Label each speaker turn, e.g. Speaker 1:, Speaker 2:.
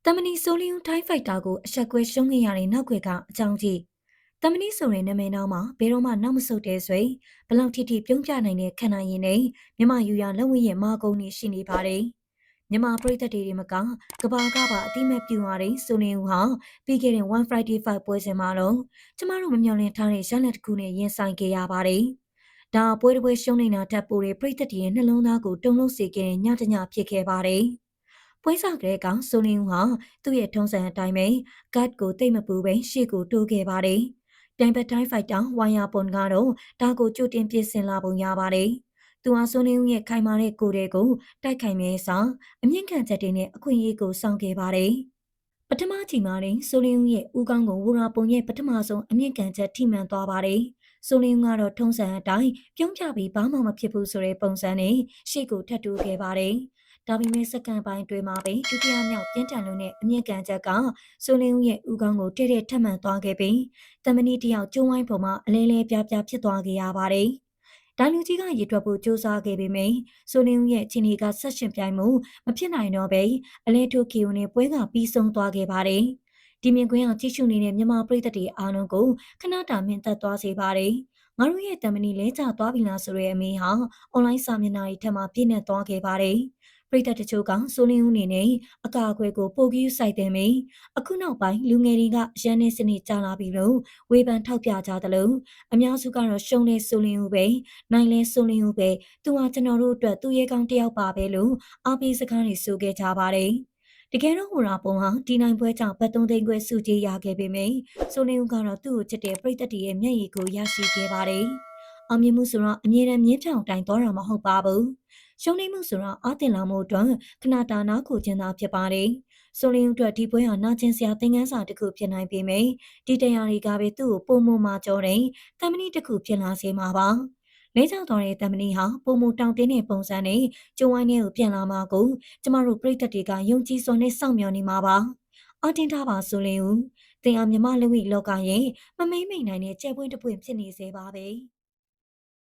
Speaker 1: တမနီဆိုလီယုံထိုင်းဖိုက်တာကိုအဆက်ကွဲရှုံးခဲ့ရတဲ့နောက်ွယ်ကအကြောင်းကြီးတမနီဆိုတဲ့နာမည်နောက်မှာဘယ်တော့မှနောက်မဆုတ်တဲ့ဆိုရင်ဘလောက်ထိထိပြုံးပြနိုင်တဲ့ခန္ဓာရည်နဲ့မြမယူရလက်ဝဲရဲ့မာကုံနေရှိနေပါတယ်မြမပရိသတ်တွေမကကဘာကပါအတိမတ်ပြူရတဲ့ဆိုလီယုံဟာပြီးခဲ့တဲ့ One Friday Fight ပွဲစဉ်မှာတော့ကျမတို့မမျှော်လင့်ထားတဲ့ရလဒ်တစ်ခုနဲ့ရင်ဆိုင်ခဲ့ရပါတယ်ဒါပွဲတစ်ပွဲရှုံးနေတာတက်ပိုတဲ့ပရိသတ်တွေရဲ့နှလုံးသားကိုတုန်လှုပ်စေခဲ့တဲ့ညတညဖြစ်ခဲ့ပါတယ်ပွဲစားကလေးကဆိုလင်းဦးဟာသူ့ရဲ့ထုံးစံအတိုင်းပဲကတ်ကိုတိတ်မပူပဲရှေ့ကိုတိုးခဲ့ပါတယ်။ပြိုင်ဘက်တိုင်းဖိုက်တာဝိုင်ယာပွန်ကတော့ဒါကိုကြိုတင်ပြင်ဆင်လာပုံရပါတယ်။သူဟာဆိုလင်းဦးရဲ့ခိုင်မာတဲ့ကိုယ်တွေကိုတိုက်ခိုင်မြဲဆောင်အမြင့်ခံချက်တွေနဲ့အခွင့်အရေးကိုစောင့်ခဲ့ပါတယ်။ပထမချိန်မှာတင်ဆိုလင်းဦးရဲ့ဦးကောင်းကိုဝူရာပုံရဲ့ပထမဆုံးအမြင့်ခံချက်ထိမှန်သွားပါတယ်။ဆိုလင်းဦးကတော့ထုံးစံအတိုင်းပြုံးပြပြီးဘာမှမဖြစ်ဘူးဆိုတဲ့ပုံစံနဲ့ရှေ့ကိုထပ်တိုးခဲ့ပါတယ်။ဒါပေမဲ့စက္ကန့်ပိုင်းအတွင်းမှာပဲဒုတိယမြောက်ပြင်းထန်လို့နဲ့အမြင့်ကန်ချက်ကဆိုလင်းဦးရဲ့ဦးခေါင်းကိုတဲ့ထပ်မံသွားခဲ့ပြီးတမနီတယောက်ကျုံးဝိုင်းပေါ်မှာအလဲလဲပြားပြားဖြစ်သွားခဲ့ရပါတယ်။ဒိုင်လူကြီးကရေထွက်ဖို့စူးစမ်းခဲ့ပေမယ့်ဆိုလင်းဦးရဲ့အချင်းကြီးကဆက်ရှင်ပြိုင်မှုမဖြစ်နိုင်တော့ပဲအလဲထိုးကီယိုနဲ့ပွဲကပြီးဆုံးသွားခဲ့ပါတယ်။ဒီမြင်ကွင်းအောင်ကြည့်ရှုနေတဲ့မြန်မာပရိသတ်တွေအားလုံးကိုခဏတာမြင့်သက်သွားစေပါတယ်။ငါတို့ရဲ့တမနီလဲကျသွားပြီလားဆိုတဲ့အမေဟာအွန်လိုင်းစာမျက်နှာတွေထက်မှပြည့်နေသွားခဲ့ပါတယ်။ပရိသတ်တချို့ကဆိုလင်းဦးနေနဲ့အကာအကွယ်ကိုပိုကယူဆိုင်တယ်မေအခုနောက်ပိုင်းလူငယ်တွေကရန်နေစနစ်ကြာလာပြီလို့ဝေဖန်ထောက်ပြကြသလိုအများစုကတော့ရှုံးနေဆိုလင်းဦးပဲနိုင်လဲဆိုလင်းဦးပဲသူဟာကျွန်တော်တို့အတွက်သူရဲကောင်းတယောက်ပါပဲလို့အားပေးစကားတွေဆိုခဲ့ကြပါတယ်တကယ်တော့ဟိုရာပုံဟာဒီနိုင်ပွဲကြောင့်ဘတ်3သိန်းခွဲစုကြီးရခဲ့ပေမယ့်ဆိုလင်းဦးကတော့သူ့ကိုချစ်တဲ့ပရိသတ်တွေရဲ့မျက်ရည်ကိုရရှိခဲ့ပါတယ်အောင်မြင်မှုဆိုတော့အမြဲတမ်းမြင်းဖြောင်တိုင်သွားတာမဟုတ်ပါဘူး။ရှုံးနိမှုဆိုတော့အာတင်လာမှုအတွက်ခဏတာနာကိုကျင်းသာဖြစ်ပါတယ်။ဆိုလင်းအတွက်ဒီပွဲဟာနာကျင်စရာသင်ခန်းစာတစ်ခုဖြစ်နိုင်ပေမယ့်ဒီတရားတွေကပဲသူ့ကိုပုံမမာကြောတဲ့တမဏိတစ်ခုဖြစ်လာစေမှာပါ။လဲချောက်တော်တဲ့တမဏိဟာပုံမတောင်တင်းတဲ့ပုံစံနဲ့ကျုံဝိုင်းထဲကိုပြန်လာမှာကိုကျမတို့ပြည်သက်တွေကယုံကြည်စွာနဲ့စောင့်မျှော်နေမှာပါ။အတင်ထားပါဆိုလင်းဦးတင်အောင်မြမလူဝိလောကရဲ့မမိမ့်နိုင်တဲ့ကျဲပွင့်တစ်ပွင့်ဖြစ်နေစေပါပဲ။